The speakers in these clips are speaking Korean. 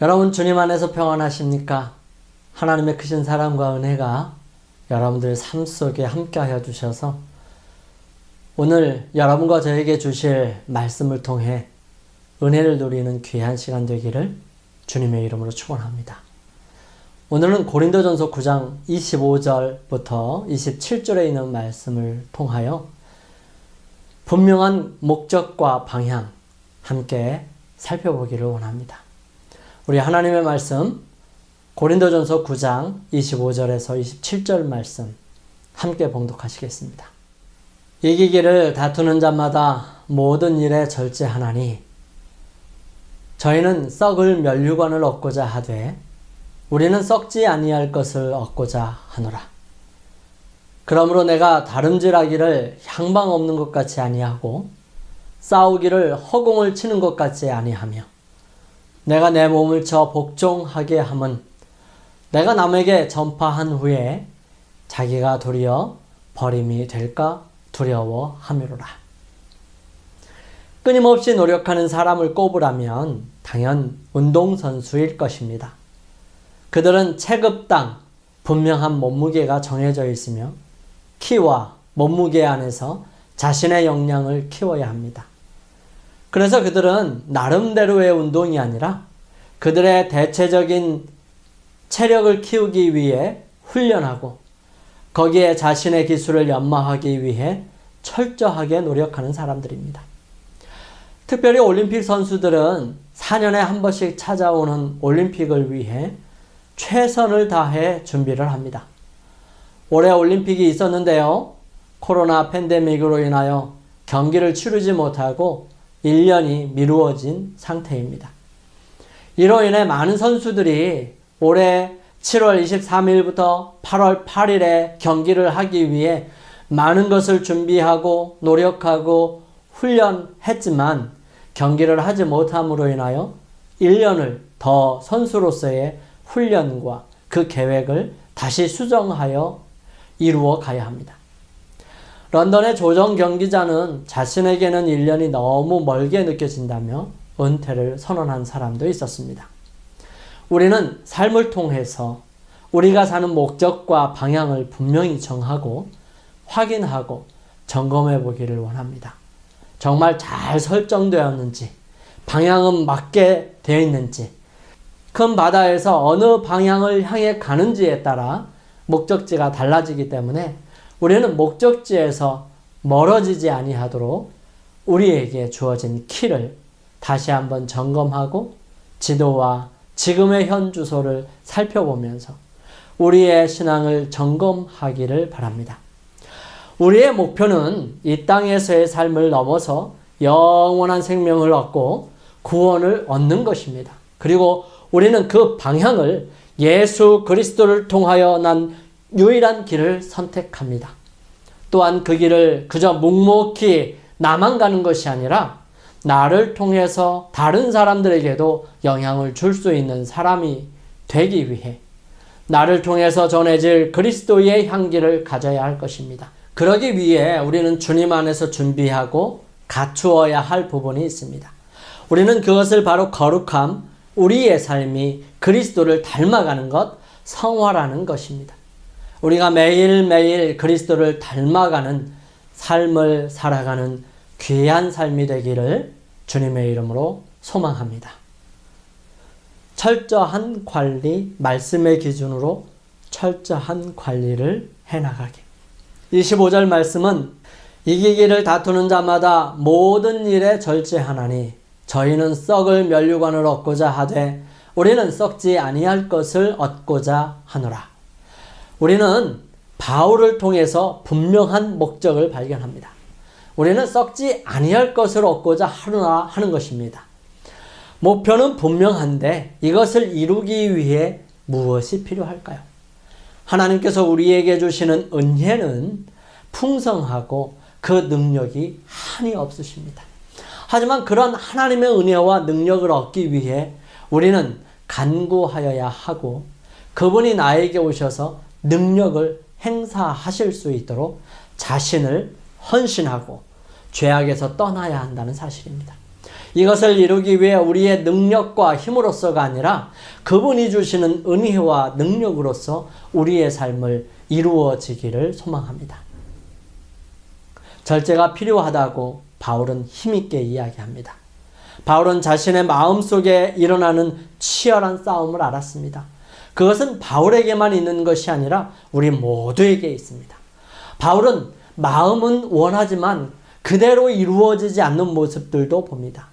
여러분 주님 안에서 평안하십니까? 하나님의 크신 사랑과 은혜가 여러분들 삶 속에 함께하여 주셔서 오늘 여러분과 저에게 주실 말씀을 통해 은혜를 누리는 귀한 시간 되기를 주님의 이름으로 축원합니다. 오늘은 고린도전서 9장 25절부터 27절에 있는 말씀을 통하여 분명한 목적과 방향 함께 살펴보기를 원합니다. 우리 하나님의 말씀 고린도전서 9장 25절에서 27절 말씀 함께 봉독하시겠습니다. 이기기를 다투는 자마다 모든 일에 절제하나니 저희는 썩을 면류관을 얻고자 하되 우리는 썩지 아니할 것을 얻고자 하노라. 그러므로 내가 다름질하기를 향방 없는 것 같이 아니하고 싸우기를 허공을 치는 것 같이 아니하며 내가 내 몸을 쳐 복종하게 함은 내가 남에게 전파한 후에 자기가 도리어 버림이 될까 두려워함이로라. 끊임없이 노력하는 사람을 꼽으라면 당연 운동선수일 것입니다. 그들은 체급당 분명한 몸무게가 정해져 있으며 키와 몸무게 안에서 자신의 역량을 키워야 합니다. 그래서 그들은 나름대로의 운동이 아니라 그들의 대체적인 체력을 키우기 위해 훈련하고 거기에 자신의 기술을 연마하기 위해 철저하게 노력하는 사람들입니다. 특별히 올림픽 선수들은 4년에 한 번씩 찾아오는 올림픽을 위해 최선을 다해 준비를 합니다. 올해 올림픽이 있었는데요. 코로나 팬데믹으로 인하여 경기를 치르지 못하고 1년이 미루어진 상태입니다. 이로 인해 많은 선수들이 올해 7월 23일부터 8월 8일에 경기를 하기 위해 많은 것을 준비하고 노력하고 훈련했지만 경기를 하지 못함으로 인하여 1년을 더 선수로서의 훈련과 그 계획을 다시 수정하여 이루어 가야 합니다. 런던의 조정 경기자는 자신에게는 1년이 너무 멀게 느껴진다며 은퇴를 선언한 사람도 있었습니다. 우리는 삶을 통해서 우리가 사는 목적과 방향을 분명히 정하고 확인하고 점검해 보기를 원합니다. 정말 잘 설정되었는지, 방향은 맞게 되어 있는지, 큰 바다에서 어느 방향을 향해 가는지에 따라 목적지가 달라지기 때문에 우리는 목적지에서 멀어지지 아니하도록 우리에게 주어진 키를 다시 한번 점검하고 지도와 지금의 현 주소를 살펴보면서 우리의 신앙을 점검하기를 바랍니다. 우리의 목표는 이 땅에서의 삶을 넘어서 영원한 생명을 얻고 구원을 얻는 것입니다. 그리고 우리는 그 방향을 예수 그리스도를 통하여 난 유일한 길을 선택합니다. 또한 그 길을 그저 묵묵히 나만 가는 것이 아니라 나를 통해서 다른 사람들에게도 영향을 줄 수 있는 사람이 되기 위해 나를 통해서 전해질 그리스도의 향기를 가져야 할 것입니다. 그러기 위해 우리는 주님 안에서 준비하고 갖추어야 할 부분이 있습니다. 우리는 그것을 바로 거룩함, 우리의 삶이 그리스도를 닮아가는 것, 성화라는 것입니다. 우리가 매일매일 그리스도를 닮아가는 삶을 살아가는 귀한 삶이 되기를 주님의 이름으로 소망합니다. 철저한 관리, 말씀의 기준으로 철저한 관리를 해나가기. 25절 말씀은 이기기를 다투는 자마다 모든 일에 절제하나니 저희는 썩을 면류관을 얻고자 하되 우리는 썩지 아니할 것을 얻고자 하노라. 우리는 바울을 통해서 분명한 목적을 발견합니다. 우리는 썩지 아니할 것을 얻고자 하노라 하는 것입니다. 목표는 분명한데 이것을 이루기 위해 무엇이 필요할까요? 하나님께서 우리에게 주시는 은혜는 풍성하고 그 능력이 한이 없으십니다. 하지만 그런 하나님의 은혜와 능력을 얻기 위해 우리는 간구하여야 하고 그분이 나에게 오셔서 능력을 행사하실 수 있도록 자신을 헌신하고 죄악에서 떠나야 한다는 사실입니다. 이것을 이루기 위해 우리의 능력과 힘으로서가 아니라 그분이 주시는 은혜와 능력으로서 우리의 삶을 이루어지기를 소망합니다. 절제가 필요하다고 바울은 힘있게 이야기합니다. 바울은 자신의 마음속에 일어나는 치열한 싸움을 알았습니다. 그것은 바울에게만 있는 것이 아니라 우리 모두에게 있습니다. 바울은 마음은 원하지만 그대로 이루어지지 않는 모습들도 봅니다.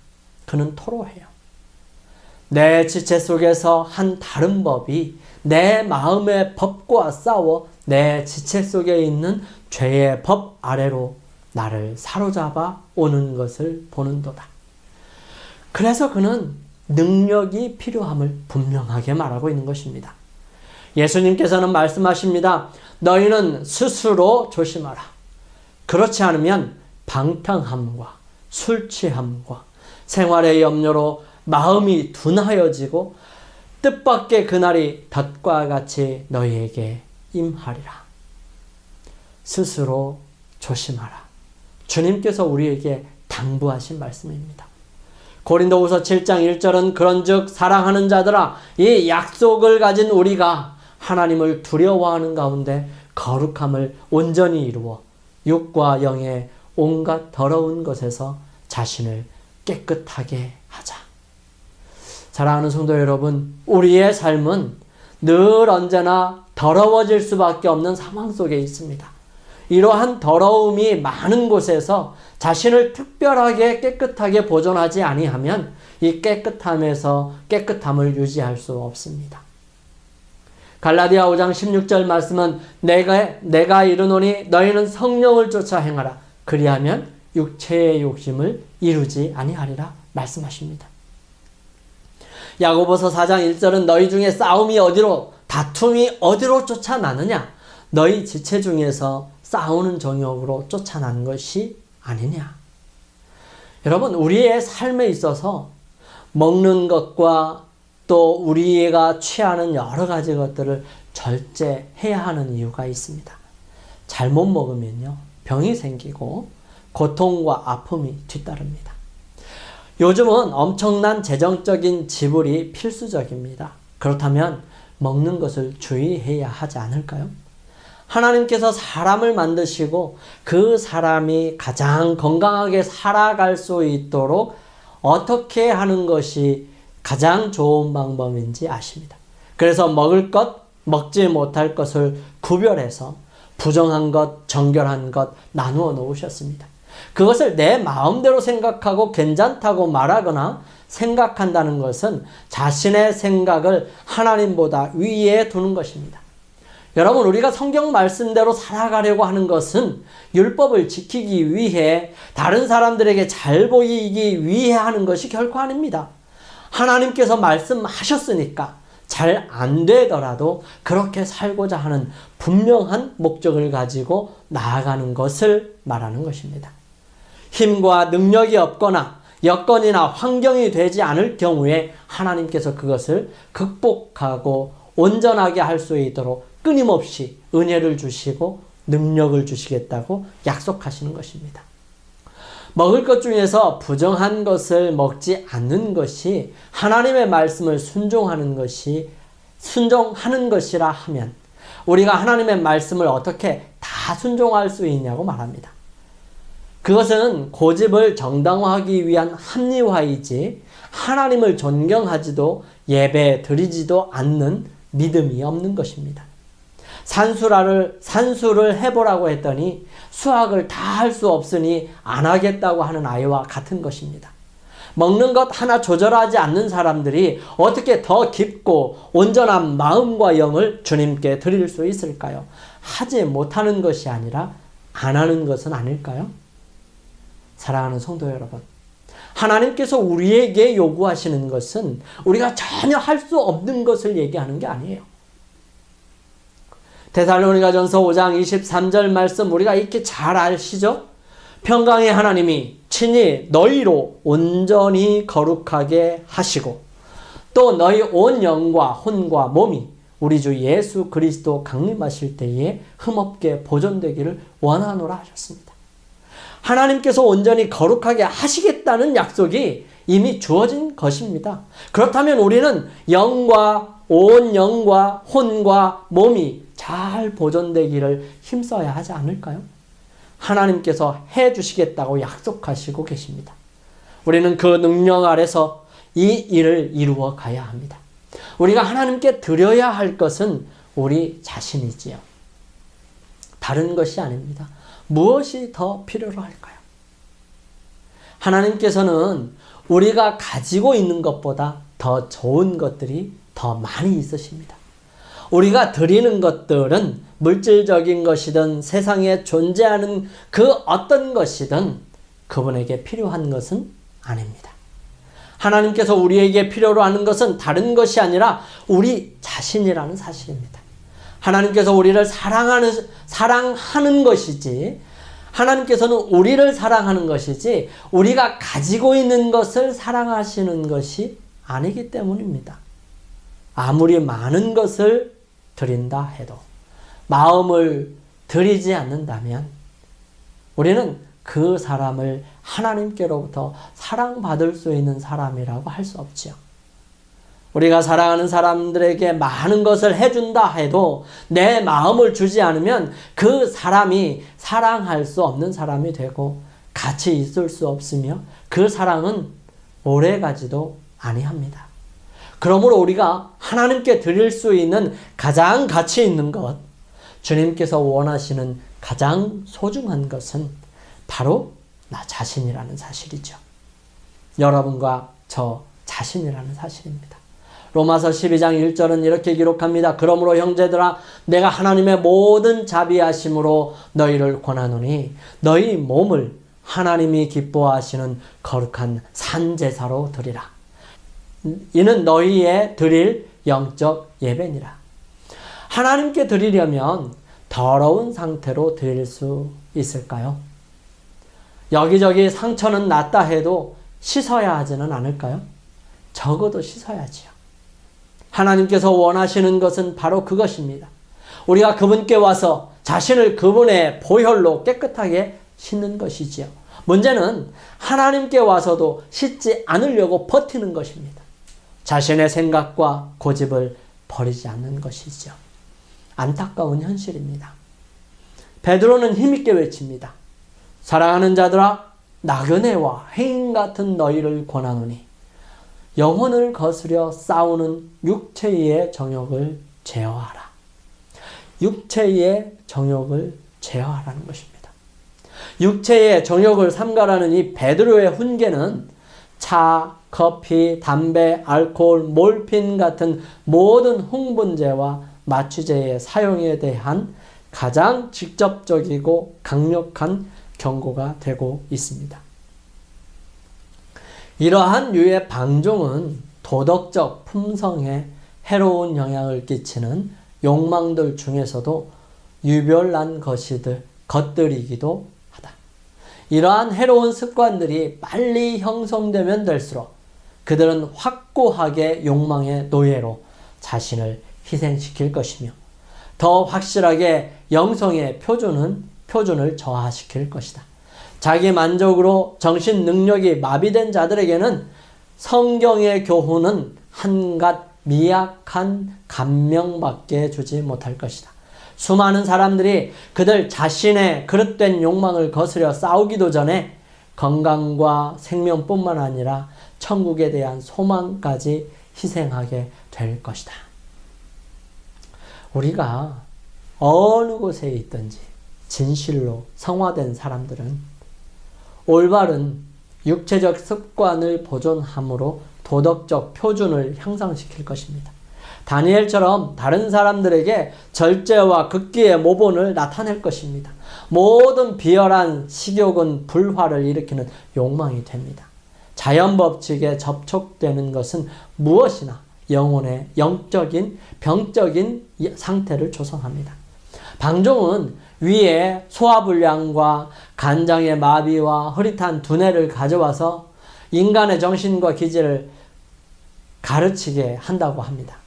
그는 토로해요. 내 지체 속에서 한 다른 법이 내 마음의 법과 싸워 내 지체 속에 있는 죄의 법 아래로 나를 사로잡아 오는 것을 보는도다. 그래서 그는 능력이 필요함을 분명하게 말하고 있는 것입니다. 예수님께서는 말씀하십니다. 너희는 스스로 조심하라. 그렇지 않으면 방탕함과 술 취함과 생활의 염려로 마음이 둔하여지고 뜻밖의 그날이 덫과 같이 너희에게 임하리라. 스스로 조심하라. 주님께서 우리에게 당부하신 말씀입니다. 고린도후서 7장 1절은 그런즉 사랑하는 자들아 이 약속을 가진 우리가 하나님을 두려워하는 가운데 거룩함을 온전히 이루어 육과 영의 온갖 더러운 것에서 자신을 깨끗하게 하자. 사랑하는 성도 여러분, 우리의 삶은 늘 언제나 더러워질 수밖에 없는 상황 속에 있습니다. 이러한 더러움이 많은 곳에서 자신을 특별하게 깨끗하게 보존하지 아니하면 이 깨끗함에서 깨끗함을 유지할 수 없습니다. 갈라디아 5장 16절 말씀은 내가 이르노니 너희는 성령을 쫓아 행하라. 그리하면 육체의 욕심을 이루지 아니하리라 말씀하십니다. 야고보서 4장 1절은 너희 중에 싸움이 어디로 다툼이 어디로 쫓아나느냐 너희 지체 중에서 싸우는 정욕으로 쫓아난 것이 아니냐. 여러분, 우리의 삶에 있어서 먹는 것과 또 우리가 취하는 여러 가지 것들을 절제해야 하는 이유가 있습니다. 잘못 먹으면요 병이 생기고 고통과 아픔이 뒤따릅니다. 요즘은 엄청난 재정적인 지불이 필수적입니다. 그렇다면 먹는 것을 주의해야 하지 않을까요? 하나님께서 사람을 만드시고 그 사람이 가장 건강하게 살아갈 수 있도록 어떻게 하는 것이 가장 좋은 방법인지 아십니다. 그래서 먹을 것, 먹지 못할 것을 구별해서 부정한 것, 정결한 것 나누어 놓으셨습니다. 그것을 내 마음대로 생각하고 괜찮다고 말하거나 생각한다는 것은 자신의 생각을 하나님보다 위에 두는 것입니다. 여러분, 우리가 성경 말씀대로 살아가려고 하는 것은 율법을 지키기 위해 다른 사람들에게 잘 보이기 위해 하는 것이 결코 아닙니다. 하나님께서 말씀하셨으니까 잘 안 되더라도 그렇게 살고자 하는 분명한 목적을 가지고 나아가는 것을 말하는 것입니다. 힘과 능력이 없거나 여건이나 환경이 되지 않을 경우에 하나님께서 그것을 극복하고 온전하게 할 수 있도록 끊임없이 은혜를 주시고 능력을 주시겠다고 약속하시는 것입니다. 먹을 것 중에서 부정한 것을 먹지 않는 것이 하나님의 말씀을 순종하는 것이라 하면 우리가 하나님의 말씀을 어떻게 다 순종할 수 있냐고 말합니다. 그것은 고집을 정당화하기 위한 합리화이지 하나님을 존경하지도 예배 드리지도 않는 믿음이 없는 것입니다. 산수를 해보라고 했더니 수학을 다 할 수 없으니 안 하겠다고 하는 아이와 같은 것입니다. 먹는 것 하나 조절하지 않는 사람들이 어떻게 더 깊고 온전한 마음과 영을 주님께 드릴 수 있을까요? 하지 못하는 것이 아니라 안 하는 것은 아닐까요? 사랑하는 성도 여러분, 하나님께서 우리에게 요구하시는 것은 우리가 전혀 할 수 없는 것을 얘기하는 게 아니에요. 데살로니가전서 5장 23절 말씀 우리가 익히 잘 아시죠? 평강의 하나님이 친히 너희로 온전히 거룩하게 하시고 또 너희 온 영과 혼과 몸이 우리 주 예수 그리스도 강림하실 때에 흠없게 보존되기를 원하노라 하셨습니다. 하나님께서 온전히 거룩하게 하시겠다는 약속이 이미 주어진 것입니다. 그렇다면 우리는 온 영과 혼과 몸이 잘 보존되기를 힘써야 하지 않을까요? 하나님께서 해주시겠다고 약속하시고 계십니다. 우리는 그 능력 아래서 이 일을 이루어 가야 합니다. 우리가 하나님께 드려야 할 것은 우리 자신이지요. 다른 것이 아닙니다. 무엇이 더 필요로 할까요? 하나님께서는 우리가 가지고 있는 것보다 더 좋은 것들이 더 많이 있으십니다. 우리가 드리는 것들은 물질적인 것이든 세상에 존재하는 그 어떤 것이든 그분에게 필요한 것은 아닙니다. 하나님께서 우리에게 필요로 하는 것은 다른 것이 아니라 우리 자신이라는 사실입니다. 하나님께서 우리를 사랑하는 것이지, 하나님께서는 우리를 사랑하는 것이지 우리가 가지고 있는 것을 사랑하시는 것이 아니기 때문입니다. 아무리 많은 것을 드린다 해도 마음을 드리지 않는다면 우리는 그 사람을 하나님께로부터 사랑받을 수 있는 사람이라고 할 수 없지요. 우리가 사랑하는 사람들에게 많은 것을 해준다 해도 내 마음을 주지 않으면 그 사람이 사랑할 수 없는 사람이 되고 같이 있을 수 없으며 그 사랑은 오래가지도 아니합니다. 그러므로 우리가 하나님께 드릴 수 있는 가장 가치 있는 것, 주님께서 원하시는 가장 소중한 것은 바로 나 자신이라는 사실이죠. 여러분과 저 자신이라는 사실입니다. 로마서 12장 1절은 이렇게 기록합니다. 그러므로 형제들아 내가 하나님의 모든 자비하심으로 너희를 권하노니 너희 몸을 하나님이 기뻐하시는 거룩한 산제사로 드리라. 이는 너희의 드릴 영적 예배니라. 하나님께 드리려면 더러운 상태로 드릴 수 있을까요? 여기저기 상처는 났다 해도 씻어야 하지는 않을까요? 적어도 씻어야지요. 하나님께서 원하시는 것은 바로 그것입니다. 우리가 그분께 와서 자신을 그분의 보혈로 깨끗하게 씻는 것이지요. 문제는 하나님께 와서도 씻지 않으려고 버티는 것입니다. 자신의 생각과 고집을 버리지 않는 것이죠. 안타까운 현실입니다. 베드로는 힘있게 외칩니다. 사랑하는 자들아 나그네와 해인 같은 너희를 권하노니 영혼을 거스려 싸우는 육체의 정욕을 제어하라. 육체의 정욕을 제어하라는 것입니다. 육체의 정욕을 삼가라는 이 베드로의 훈계는 차, 커피, 담배, 알코올, 몰핀 같은 모든 흥분제와 마취제의 사용에 대한 가장 직접적이고 강력한 경고가 되고 있습니다. 이러한 류의 방종은 도덕적 품성에 해로운 영향을 끼치는 욕망들 중에서도 유별난 것들이기도 하다. 이러한 해로운 습관들이 빨리 형성되면 될수록 그들은 확고하게 욕망의 노예로 자신을 희생시킬 것이며 더 확실하게 영성의 표준을 저하시킬 것이다. 자기 만족으로 정신 능력이 마비된 자들에게는 성경의 교훈은 한갓 미약한 감명밖에 주지 못할 것이다. 수많은 사람들이 그들 자신의 그릇된 욕망을 거스려 싸우기도 전에 건강과 생명뿐만 아니라 천국에 대한 소망까지 희생하게 될 것이다. 우리가 어느 곳에 있든지 진실로 성화된 사람들은 올바른 육체적 습관을 보존함으로 도덕적 표준을 향상시킬 것입니다. 다니엘처럼 다른 사람들에게 절제와 극기의 모본을 나타낼 것입니다. 모든 비열한 식욕은 불화를 일으키는 욕망이 됩니다. 자연법칙에 접촉되는 것은 무엇이나 영혼의 영적인 병적인 상태를 조성합니다. 방종은 위에 소화불량과 간장의 마비와 흐릿한 두뇌를 가져와서 인간의 정신과 기질을 가르치게 한다고 합니다.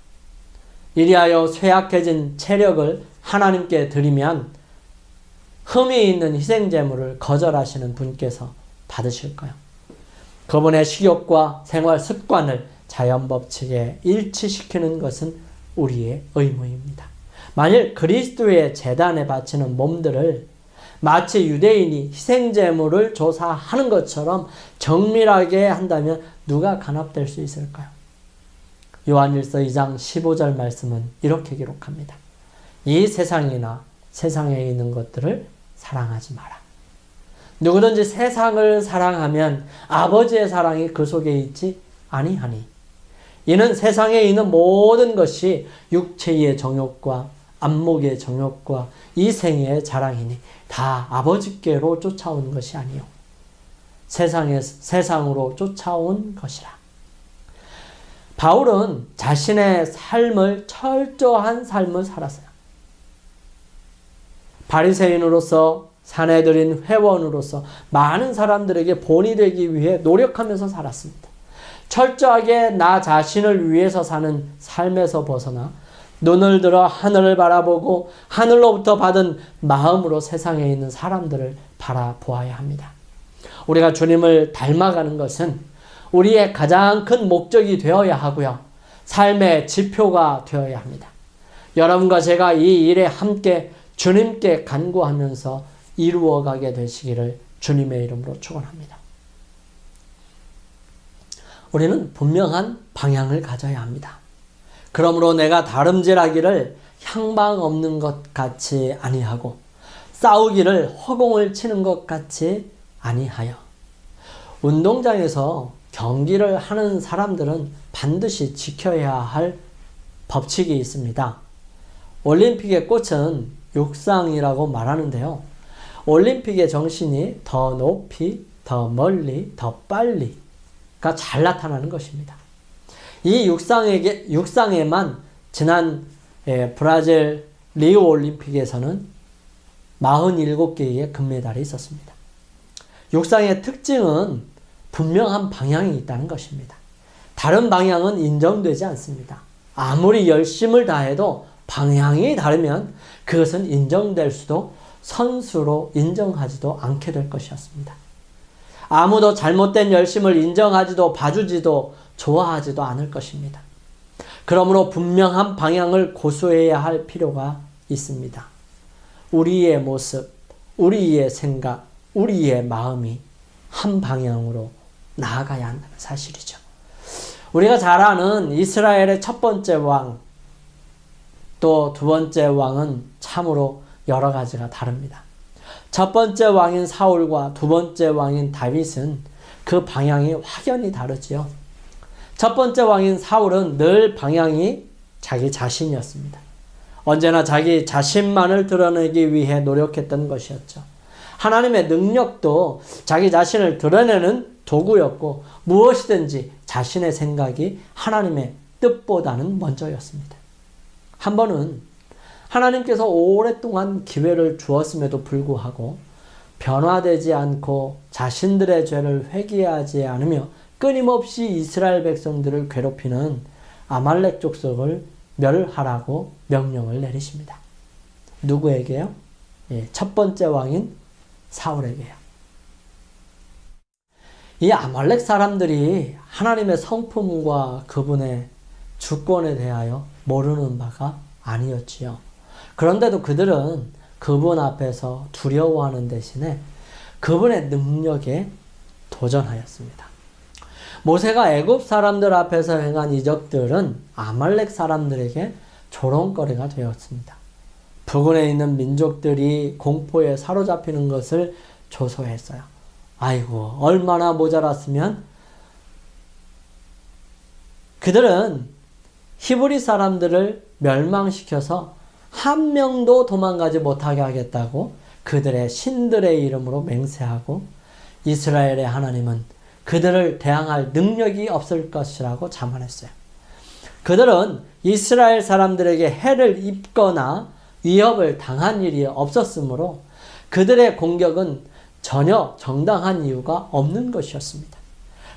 이리하여 쇠약해진 체력을 하나님께 드리면 흠이 있는 희생제물을 거절하시는 분께서 받으실까요? 그분의 식욕과 생활 습관을 자연 법칙에 일치시키는 것은 우리의 의무입니다. 만일 그리스도의 제단에 바치는 몸들을 마치 유대인이 희생제물을 조사하는 것처럼 정밀하게 한다면 누가 간합될 수 있을까요? 요한일서 2장 15절 말씀은 이렇게 기록합니다. 이 세상이나 세상에 있는 것들을 사랑하지 마라. 누구든지 세상을 사랑하면 아버지의 사랑이 그 속에 있지 아니하니 이는 세상에 있는 모든 것이 육체의 정욕과 안목의 정욕과 이 생의 자랑이니 다 아버지께로 쫓아온 것이 아니요 세상으로 쫓아온 것이라. 바울은 자신의 삶을 철저한 삶을 살았어요. 바리새인으로서 사내들인 회원으로서 많은 사람들에게 본이 되기 위해 노력하면서 살았습니다. 철저하게 나 자신을 위해서 사는 삶에서 벗어나 눈을 들어 하늘을 바라보고 하늘로부터 받은 마음으로 세상에 있는 사람들을 바라보아야 합니다. 우리가 주님을 닮아가는 것은 우리의 가장 큰 목적이 되어야 하고요. 삶의 지표가 되어야 합니다. 여러분과 제가 이 일에 함께 주님께 간구하면서 이루어가게 되시기를 주님의 이름으로 축원합니다. 우리는 분명한 방향을 가져야 합니다. 그러므로 내가 다름질하기를 향방 없는 것 같이 아니하고 싸우기를 허공을 치는 것 같이 아니하여. 운동장에서 경기를 하는 사람들은 반드시 지켜야 할 법칙이 있습니다. 올림픽의 꽃은 육상이라고 말하는데요. 올림픽의 정신이 더 높이, 더 멀리, 더 빨리가 잘 나타나는 것입니다. 이 육상에만 지난 브라질 리우 올림픽에서는 47개의 금메달이 있었습니다. 육상의 특징은 분명한 방향이 있다는 것입니다. 다른 방향은 인정되지 않습니다. 아무리 열심을 다해도 방향이 다르면 그것은 인정될 수도 선수로 인정하지도 않게 될 것이었습니다. 아무도 잘못된 열심을 인정하지도 봐주지도 좋아하지도 않을 것입니다. 그러므로 분명한 방향을 고수해야 할 필요가 있습니다. 우리의 모습, 우리의 생각, 우리의 마음이 한 방향으로 나아가야 한다는 사실이죠. 우리가 잘 아는 이스라엘의 첫 번째 왕, 또 두 번째 왕은 참으로 여러 가지가 다릅니다. 첫 번째 왕인 사울과 두 번째 왕인 다윗은 그 방향이 확연히 다르지요. 첫 번째 왕인 사울은 늘 방향이 자기 자신이었습니다. 언제나 자기 자신만을 드러내기 위해 노력했던 것이었죠. 하나님의 능력도 자기 자신을 드러내는 도구였고 무엇이든지 자신의 생각이 하나님의 뜻보다는 먼저였습니다. 한 번은 하나님께서 오랫동안 기회를 주었음에도 불구하고 변화되지 않고 자신들의 죄를 회개하지 않으며 끊임없이 이스라엘 백성들을 괴롭히는 아말렉 족속을 멸하라고 명령을 내리십니다. 누구에게요? 첫 번째 왕인 사울에게요. 이 아말렉 사람들이 하나님의 성품과 그분의 주권에 대하여 모르는 바가 아니었지요. 그런데도 그들은 그분 앞에서 두려워하는 대신에 그분의 능력에 도전하였습니다. 모세가 애굽 사람들 앞에서 행한 이적들은 아말렉 사람들에게 조롱거리가 되었습니다. 부근에 있는 민족들이 공포에 사로잡히는 것을 조소했어요. 아이고, 얼마나 모자랐으면. 그들은 히브리 사람들을 멸망시켜서 한 명도 도망가지 못하게 하겠다고 그들의 신들의 이름으로 맹세하고 이스라엘의 하나님은 그들을 대항할 능력이 없을 것이라고 자만했어요. 그들은 이스라엘 사람들에게 해를 입거나 위협을 당한 일이 없었으므로 그들의 공격은 전혀 정당한 이유가 없는 것이었습니다.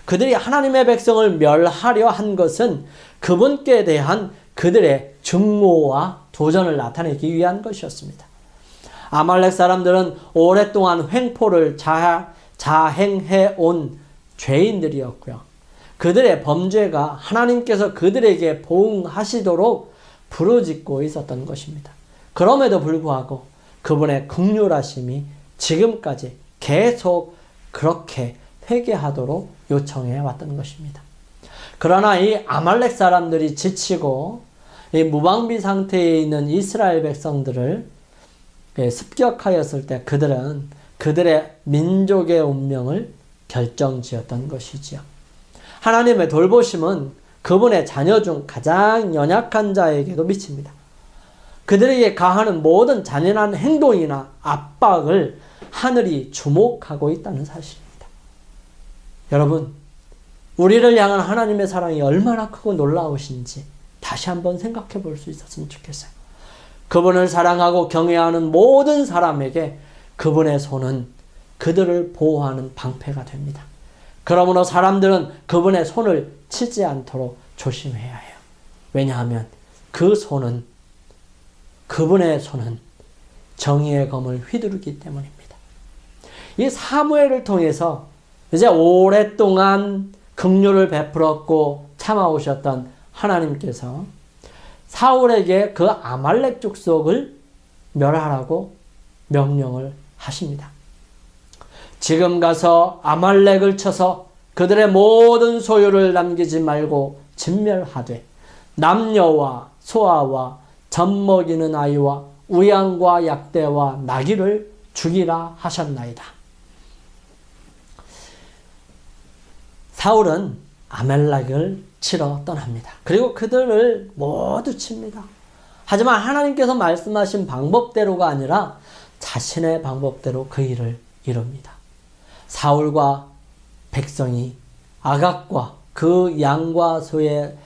그들이 하나님의 백성을 멸하려 한 것은 그분께 대한 그들의 증오와 도전을 나타내기 위한 것이었습니다. 아말렉 사람들은 오랫동안 횡포를 자행해 온 죄인들이었고요. 그들의 범죄가 하나님께서 그들에게 보응하시도록 부르짖고 있었던 것입니다. 그럼에도 불구하고 그분의 긍휼하심이 지금까지 계속 그렇게 회개하도록 요청해 왔던 것입니다. 그러나 이 아말렉 사람들이 지치고 이 무방비 상태에 있는 이스라엘 백성들을 습격하였을 때 그들은 그들의 민족의 운명을 결정지었던 것이지요. 하나님의 돌보심은 그분의 자녀 중 가장 연약한 자에게도 미칩니다. 그들에게 가하는 모든 잔인한 행동이나 압박을 하늘이 주목하고 있다는 사실입니다. 여러분, 우리를 향한 하나님의 사랑이 얼마나 크고 놀라우신지 다시 한번 생각해 볼 수 있었으면 좋겠어요. 그분을 사랑하고 경외하는 모든 사람에게 그분의 손은 그들을 보호하는 방패가 됩니다. 그러므로 사람들은 그분의 손을 치지 않도록 조심해야 해요. 왜냐하면 그분의 손은 정의의 검을 휘두르기 때문입니다. 이 사무엘을 통해서 이제 오랫동안 긍휼을 베풀었고 참아오셨던 하나님께서 사울에게 그 아말렉 족속을 멸하라고 명령을 하십니다. 지금 가서 아말렉을 쳐서 그들의 모든 소유를 남기지 말고 진멸하되 남녀와 소아와 젖먹이는 아이와 우양과 약대와 나귀를 죽이라 하셨나이다. 사울은 아말렉을 치러 떠납니다. 그리고 그들을 모두 칩니다. 하지만 하나님께서 말씀하신 방법대로가 아니라 자신의 방법대로 그 일을 이룹니다. 사울과 백성이 아각과 그 양과 소의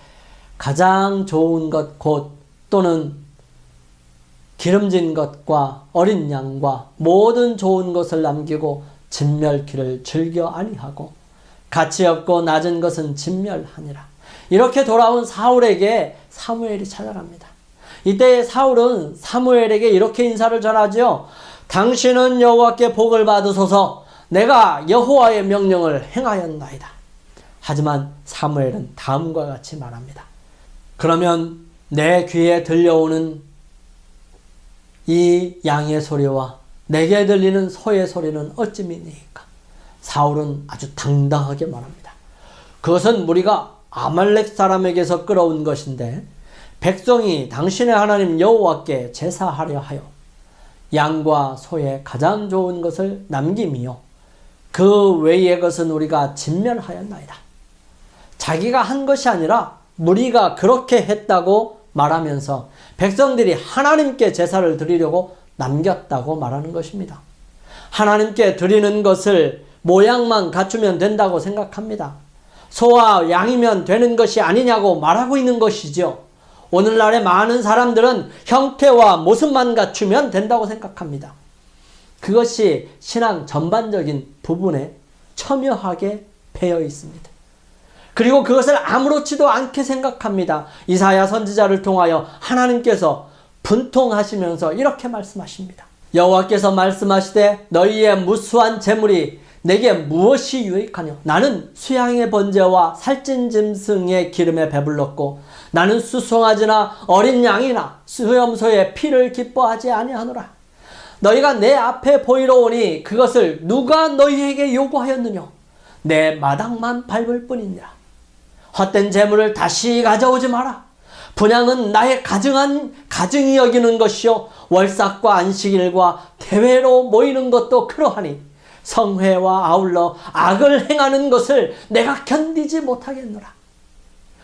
가장 좋은 것 곧 또는 기름진 것과 어린 양과 모든 좋은 것을 남기고 진멸키를 즐겨 아니하고 가치 없고 낮은 것은 진멸하니라. 이렇게 돌아온 사울에게 사무엘이 찾아갑니다. 이때 사울은 사무엘에게 이렇게 인사를 전하죠. 당신은 여호와께 복을 받으소서. 내가 여호와의 명령을 행하였나이다. 하지만 사무엘은 다음과 같이 말합니다. 그러면 내 귀에 들려오는 이 양의 소리와 내게 들리는 소의 소리는 어찌 미니까? 사울은 아주 당당하게 말합니다. 그것은 우리가 아말렉 사람에게서 끌어온 것인데 백성이 당신의 하나님 여호와께 제사하려 하여 양과 소의 가장 좋은 것을 남김이요 그 외의 것은 우리가 진멸하였나이다. 자기가 한 것이 아니라 무리가 그렇게 했다고 말하면서 백성들이 하나님께 제사를 드리려고 남겼다고 말하는 것입니다. 하나님께 드리는 것을 모양만 갖추면 된다고 생각합니다. 소와 양이면 되는 것이 아니냐고 말하고 있는 것이죠. 오늘날의 많은 사람들은 형태와 모습만 갖추면 된다고 생각합니다. 그것이 신앙 전반적인 부분에 첨예하게 배어 있습니다. 그리고 그것을 아무렇지도 않게 생각합니다. 이사야 선지자를 통하여 하나님께서 분통하시면서 이렇게 말씀하십니다. 여호와께서 말씀하시되 너희의 무수한 재물이 내게 무엇이 유익하뇨? 나는 수양의 번제와 살찐 짐승의 기름에 배불렀고 나는 수송아지나 어린 양이나 수염소의 피를 기뻐하지 아니하노라. 너희가 내 앞에 보이러 오니 그것을 누가 너희에게 요구하였느냐? 내 마당만 밟을 뿐이니라. 헛된 재물을 다시 가져오지 마라. 분향은 나의 가증이 여기는 것이요 월삭과 안식일과 대회로 모이는 것도 그러하니 성회와 아울러 악을 행하는 것을 내가 견디지 못하겠노라.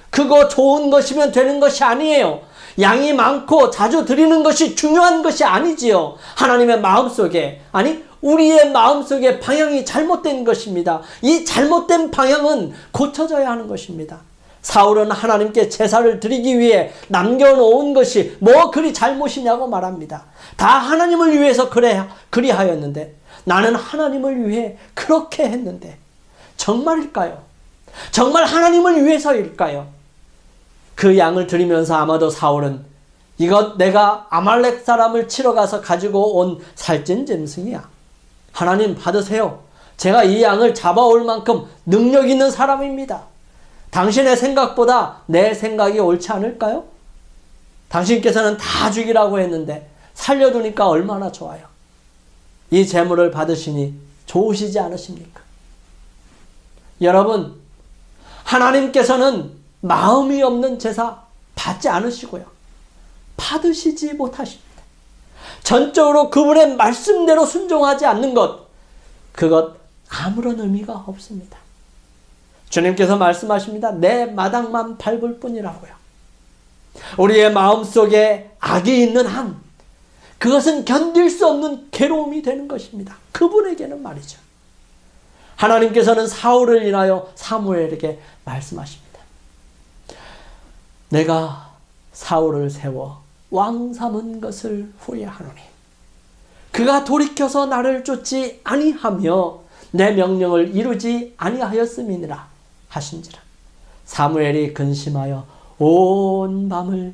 그거 좋은 것이면 되는 것이 아니에요. 양이 많고 자주 드리는 것이 중요한 것이 아니지요. 하나님의 마음속에, 아니 우리의 마음속에 방향이 잘못된 것입니다. 이 잘못된 방향은 고쳐져야 하는 것입니다. 사울은 하나님께 제사를 드리기 위해 남겨놓은 것이 뭐 그리 잘못이냐고 말합니다. 다 하나님을 위해서 그리하였는데 나는 하나님을 위해 그렇게 했는데 정말일까요? 정말 하나님을 위해서일까요? 그 양을 드리면서 아마도 사울은 이것 내가 아말렉 사람을 치러 가서 가지고 온 살찐 짐승이야. 하나님 받으세요. 제가 이 양을 잡아올 만큼 능력 있는 사람입니다. 당신의 생각보다 내 생각이 옳지 않을까요? 당신께서는 다 죽이라고 했는데 살려두니까 얼마나 좋아요. 이 재물을 받으시니 좋으시지 않으십니까? 여러분, 하나님께서는 마음이 없는 제사 받지 않으시고요. 받으시지 못하십니다. 전적으로 그분의 말씀대로 순종하지 않는 것, 그것 아무런 의미가 없습니다. 주님께서 말씀하십니다. 내 마당만 밟을 뿐이라고요. 우리의 마음속에 악이 있는 한, 그것은 견딜 수 없는 괴로움이 되는 것입니다. 그분에게는 말이죠. 하나님께서는 사울을 인하여 사무엘에게 말씀하십니다. 내가 사울을 세워 왕 삼은 것을 후회하노니 그가 돌이켜서 나를 쫓지 아니하며 내 명령을 이루지 아니하였음이니라 하신지라. 사무엘이 근심하여 온 밤을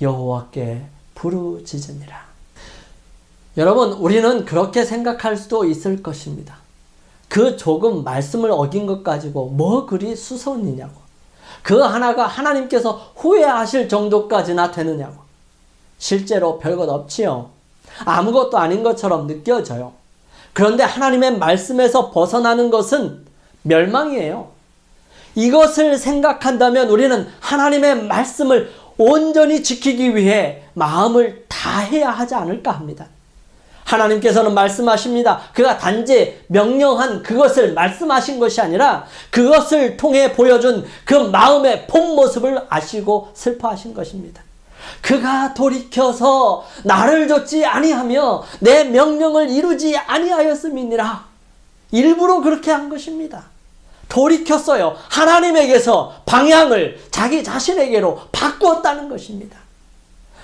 여호와께 부르짖으니라. 여러분, 우리는 그렇게 생각할 수도 있을 것입니다. 그 조금 말씀을 어긴 것 가지고 뭐 그리 수선이냐고. 그 하나가 하나님께서 후회하실 정도까지나 되느냐고. 실제로 별것 없지요. 아무것도 아닌 것처럼 느껴져요. 그런데 하나님의 말씀에서 벗어나는 것은 멸망이에요. 이것을 생각한다면 우리는 하나님의 말씀을 온전히 지키기 위해 마음을 다해야 하지 않을까 합니다. 하나님께서는 말씀하십니다. 그가 단지 명령한 그것을 말씀하신 것이 아니라 그것을 통해 보여준 그 마음의 본 모습을 아시고 슬퍼하신 것입니다. 그가 돌이켜서 나를 좇지 아니하며 내 명령을 이루지 아니하였음이니라. 일부러 그렇게 한 것입니다. 돌이켰어요. 하나님에게서 방향을 자기 자신에게로 바꾸었다는 것입니다.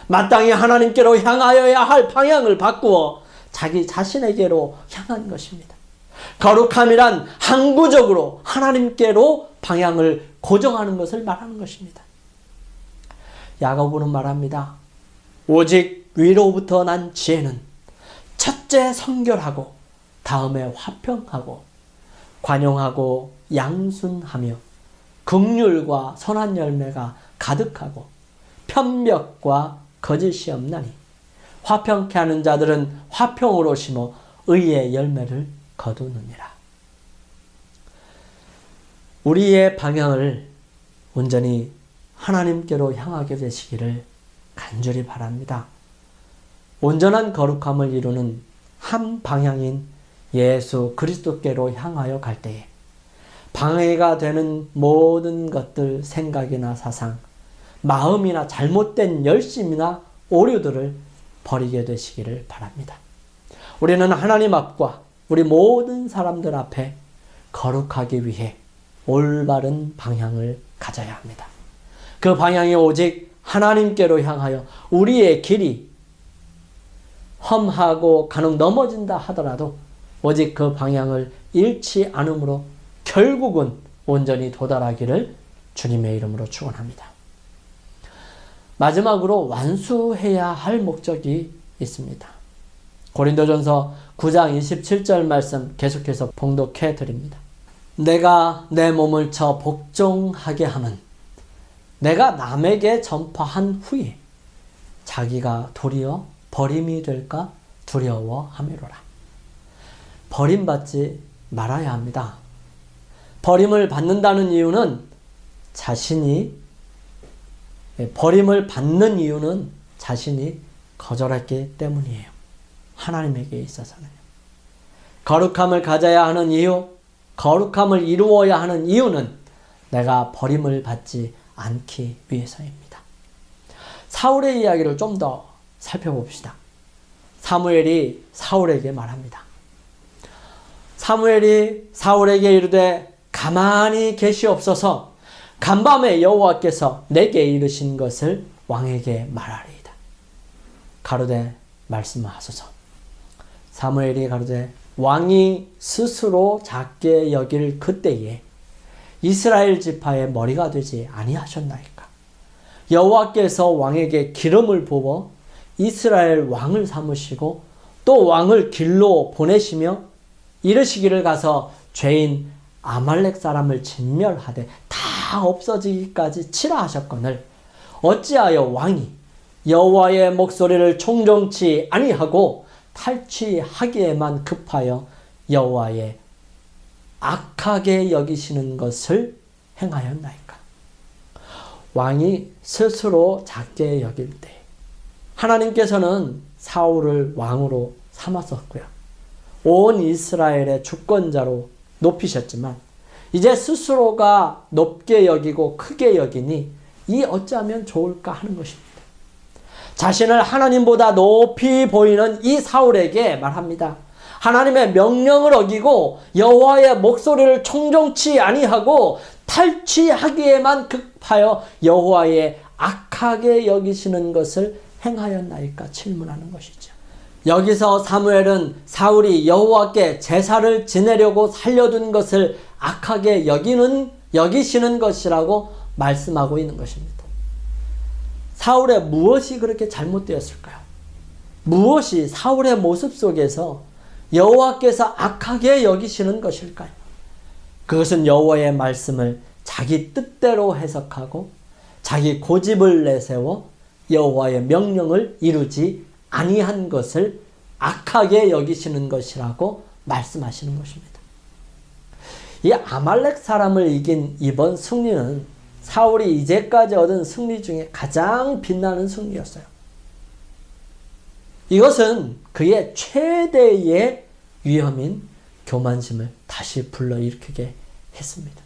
마땅히 하나님께로 향하여야 할 방향을 바꾸어 자기 자신에게로 향한 것입니다. 거룩함이란 항구적으로 하나님께로 방향을 고정하는 것을 말하는 것입니다. 야고보는 말합니다. 오직 위로부터 난 지혜는 첫째 성결하고 다음에 화평하고 관용하고 양순하며 긍휼과 선한 열매가 가득하고 편벽과 거짓이 없나니 화평케 하는 자들은 화평으로 심어 의의 열매를 거두느니라. 우리의 방향을 온전히 하나님께로 향하게 되시기를 간절히 바랍니다. 온전한 거룩함을 이루는 한 방향인 예수 그리스도께로 향하여 갈 때에 방해가 되는 모든 것들, 생각이나 사상, 마음이나 잘못된 열심이나 오류들을 버리게 되시기를 바랍니다. 우리는 하나님 앞과 우리 모든 사람들 앞에 거룩하기 위해 올바른 방향을 가져야 합니다. 그 방향이 오직 하나님께로 향하여 우리의 길이 험하고 간혹 넘어진다 하더라도 오직 그 방향을 잃지 않으므로 결국은 온전히 도달하기를 주님의 이름으로 축원합니다. 마지막으로 완수해야 할 목적이 있습니다. 고린도전서 9장 27절 말씀 계속해서 봉독해 드립니다. 내가 내 몸을 쳐 복종하게 함은 내가 남에게 전파한 후에 자기가 도리어 버림이 될까 두려워함이로라. 버림받지 말아야 합니다. 버림을 받는다는 이유는 버림을 받는 이유는 자신이 거절했기 때문이에요. 하나님에게 있어서는. 거룩함을 가져야 하는 이유, 거룩함을 이루어야 하는 이유는 내가 버림을 받지 않기 위해서입니다. 사울의 이야기를 좀 더 살펴봅시다. 사무엘이 사울에게 말합니다. 사무엘이 사울에게 이르되 가만히 계시옵소서. 간밤에 여호와께서 내게 이르신 것을 왕에게 말하리이다. 가로되 말씀하소서. 사무엘이 가로되 왕이 스스로 작게 여길 그때에 이스라엘 지파의 머리가 되지 아니하셨나이까. 여호와께서 왕에게 기름을 부어 이스라엘 왕을 삼으시고 또 왕을 길로 보내시며 이르시기를 가서 죄인 아말렉 사람을 진멸하되 다 없어지기까지 치라 하셨거늘 어찌하여 왕이 여호와의 목소리를 청종치 아니하고 탈취하기에만 급하여 여호와의 악하게 여기시는 것을 행하였나이까. 왕이 스스로 작게 여길 때 하나님께서는 사울을 왕으로 삼았었고요. 온 이스라엘의 주권자로 높이셨지만 이제 스스로가 높게 여기고 크게 여기니 이 어찌하면 좋을까 하는 것입니다. 자신을 하나님보다 높이 보이는 이 사울에게 말합니다. 하나님의 명령을 어기고 여호와의 목소리를 청종치 아니하고 탈취하기에만 급하여 여호와의 악하게 여기시는 것을 행하였나이까 질문하는 것이죠. 여기서 사무엘은 사울이 여호와께 제사를 지내려고 살려둔 것을 악하게 여기시는 것이라고 말씀하고 있는 것입니다. 사울의 무엇이 그렇게 잘못되었을까요? 무엇이 사울의 모습 속에서 여호와께서 악하게 여기시는 것일까요? 그것은 여호와의 말씀을 자기 뜻대로 해석하고 자기 고집을 내세워 여호와의 명령을 이루지 아니한 것을 악하게 여기시는 것이라고 말씀하시는 것입니다. 이 아말렉 사람을 이긴 이번 승리는 사울이 이제까지 얻은 승리 중에 가장 빛나는 승리였어요. 이것은 그의 최대의 위험인 교만심을 다시 불러일으키게 했습니다.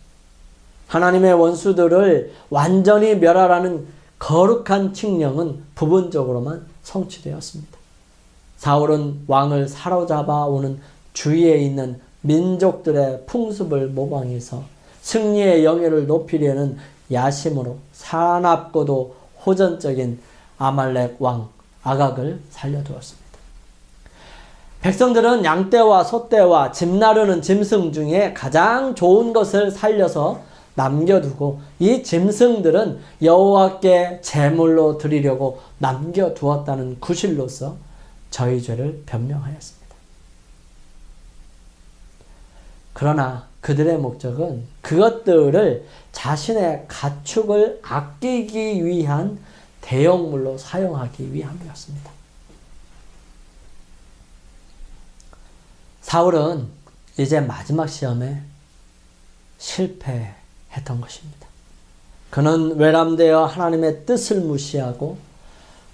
하나님의 원수들을 완전히 멸하라는 거룩한 칙령은 부분적으로만 성취되었습니다. 사울은 왕을 사로잡아 오는 주위에 있는 민족들의 풍습을 모방해서 승리의 영예를 높이려는 야심으로 사납고도 호전적인 아말렉 왕 아각을 살려두었습니다. 백성들은 양떼와 소떼와 집 나르는 짐승 중에 가장 좋은 것을 살려서 남겨두고 이 짐승들은 여호와께 제물로 드리려고 남겨두었다는 구실로서 저희 죄를 변명하였습니다. 그러나 그들의 목적은 그것들을 자신의 가축을 아끼기 위한 대용물로 사용하기 위함이었습니다. 사울은 이제 마지막 시험에 실패했던 것입니다. 그는 외람되어 하나님의 뜻을 무시하고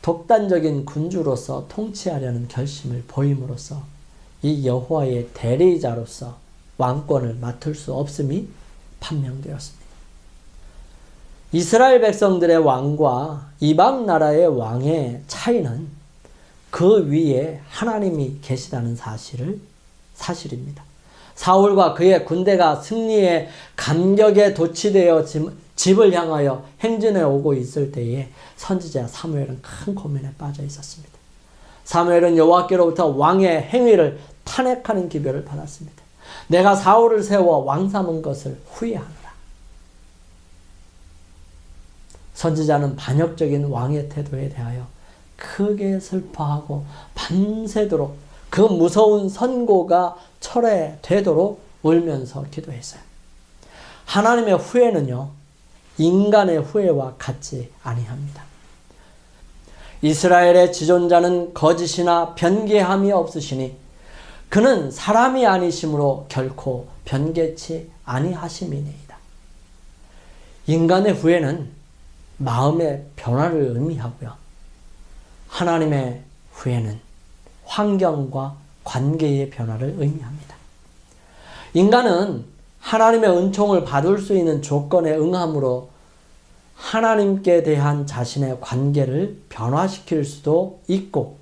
독단적인 군주로서 통치하려는 결심을 보임으로써 이 여호와의 대리자로서 왕권을 맡을 수 없음이 판명되었습니다. 이스라엘 백성들의 왕과 이방 나라의 왕의 차이는 그 위에 하나님이 계시다는 사실입니다. 사울과 그의 군대가 승리의 감격에 도취되어 집을 향하여 행진해 오고 있을 때에 선지자 사무엘은 큰 고민에 빠져 있었습니다. 사무엘은 여호와께로부터 왕의 행위를 탄핵하는 기별을 받았습니다. 내가 사울을 세워 왕 삼은 것을 후회하노라. 선지자는 반역적인 왕의 태도에 대하여 크게 슬퍼하고 밤새도록 그 무서운 선고가 철회되도록 울면서 기도했어요. 하나님의 후회는요, 인간의 후회와 같지 아니합니다. 이스라엘의 지존자는 거짓이나 변개함이 없으시니 그는 사람이 아니심으로 결코 변개치 아니하심이니이다. 인간의 후회는 마음의 변화를 의미하고요. 하나님의 후회는 환경과 관계의 변화를 의미합니다. 인간은 하나님의 은총을 받을 수 있는 조건에 응함으로 하나님께 대한 자신의 관계를 변화시킬 수도 있고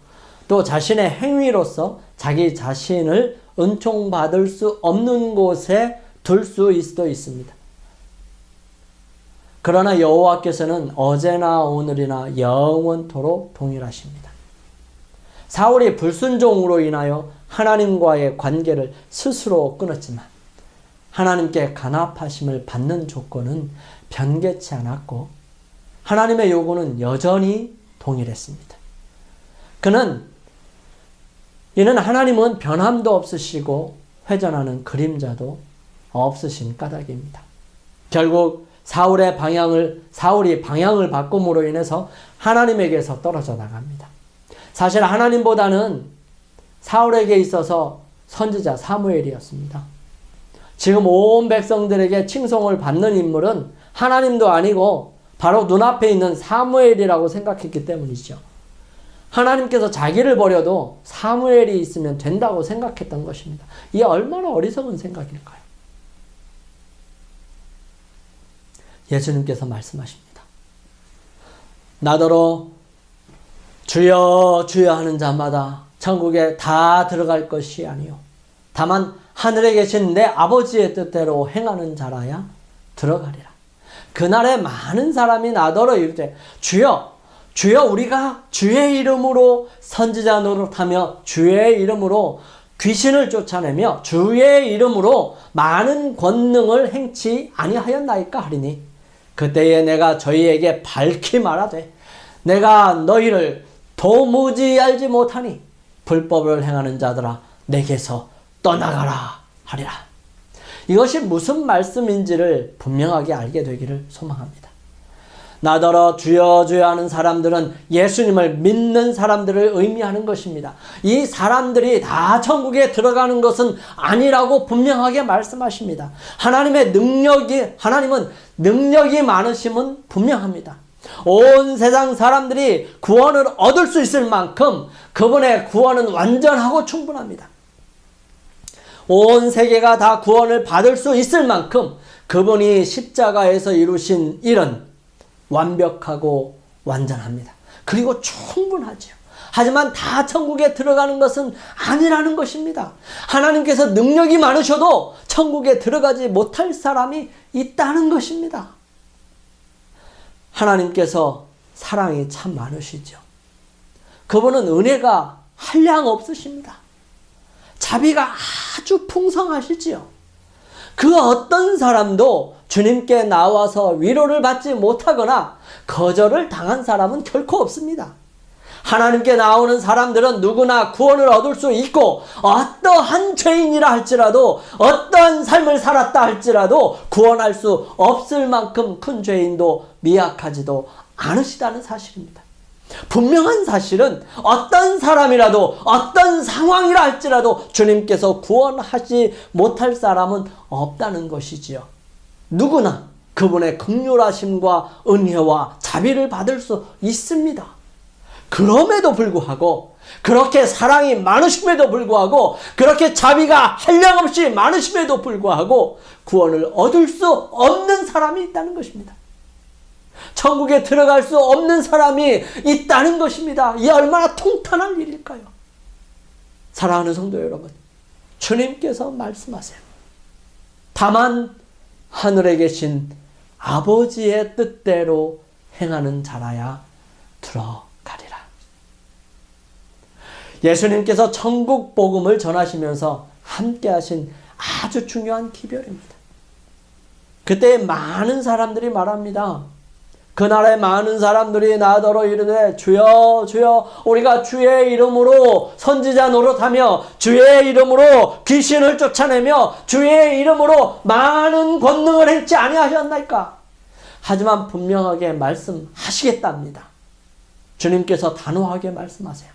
또 자신의 행위로서 자기 자신을 은총받을 수 없는 곳에 둘 수도 있습니다. 그러나 여호와께서는 어제나 오늘이나 영원토록 동일하십니다. 사울이 불순종으로 인하여 하나님과의 관계를 스스로 끊었지만 하나님께 간합하심을 받는 조건은 변개치 않았고 하나님의 요구는 여전히 동일했습니다. 이는 하나님은 변함도 없으시고 회전하는 그림자도 없으신 까닭입니다. 결국 사울이 방향을 바꿈으로 인해서 하나님에게서 떨어져 나갑니다. 사실 하나님보다는 사울에게 있어서 선지자 사무엘이었습니다. 지금 온 백성들에게 칭송을 받는 인물은 하나님도 아니고 바로 눈앞에 있는 사무엘이라고 생각했기 때문이죠. 하나님께서 자기를 버려도 사무엘이 있으면 된다고 생각했던 것입니다. 이게 얼마나 어리석은 생각일까요? 예수님께서 말씀하십니다. 나더러 주여 주여 하는 자마다 천국에 다 들어갈 것이 아니요 다만 하늘에 계신 내 아버지의 뜻대로 행하는 자라야 들어가리라. 그날에 많은 사람이 나더러 이르되 주여 주여 우리가 주의 이름으로 선지자 노릇하며 주의 이름으로 귀신을 쫓아내며 주의 이름으로 많은 권능을 행치 아니하였나이까 하리니 그때에 내가 저희에게 밝히 말하되 내가 너희를 도무지 알지 못하니 불법을 행하는 자들아 내게서 떠나가라 하리라. 이것이 무슨 말씀인지를 분명하게 알게 되기를 소망합니다. 나더러 주여 주여 하는 사람들은 예수님을 믿는 사람들을 의미하는 것입니다. 이 사람들이 다 천국에 들어가는 것은 아니라고 분명하게 말씀하십니다. 하나님은 능력이 많으심은 분명합니다. 온 세상 사람들이 구원을 얻을 수 있을 만큼 그분의 구원은 완전하고 충분합니다. 온 세계가 다 구원을 받을 수 있을 만큼 그분이 십자가에서 이루신 일은 완벽하고 완전합니다. 그리고 충분하죠. 하지만 다 천국에 들어가는 것은 아니라는 것입니다. 하나님께서 능력이 많으셔도 천국에 들어가지 못할 사람이 있다는 것입니다. 하나님께서 사랑이 참 많으시죠. 그분은 은혜가 한량 없으십니다. 자비가 아주 풍성하시지요. 그 어떤 사람도 주님께 나와서 위로를 받지 못하거나 거절을 당한 사람은 결코 없습니다. 하나님께 나오는 사람들은 누구나 구원을 얻을 수 있고 어떠한 죄인이라 할지라도 어떠한 삶을 살았다 할지라도 구원할 수 없을 만큼 큰 죄인도 미약하지도 않으시다는 사실입니다. 분명한 사실은 어떤 사람이라도 어떤 상황이라 할지라도 주님께서 구원하지 못할 사람은 없다는 것이지요. 누구나 그분의 긍휼하심과 은혜와 자비를 받을 수 있습니다. 그럼에도 불구하고 그렇게 사랑이 많으심에도 불구하고 그렇게 자비가 한량없이 많으심에도 불구하고 구원을 얻을 수 없는 사람이 있다는 것입니다. 천국에 들어갈 수 없는 사람이 있다는 것입니다. 이 얼마나 통탄한 일일까요? 사랑하는 성도 여러분, 주님께서 말씀하세요. 다만 하늘에 계신 아버지의 뜻대로 행하는 자라야 들어가리라. 예수님께서 천국 복음을 전하시면서 함께 하신 아주 중요한 기별입니다. 그때 많은 사람들이 말합니다. 그날에 많은 사람들이 나더러 이르되 주여 주여 우리가 주의 이름으로 선지자 노릇하며 주의 이름으로 귀신을 쫓아내며 주의 이름으로 많은 권능을 행치 아니하셨나이까. 하지만 분명하게 말씀하시겠답니다. 주님께서 단호하게 말씀하세요.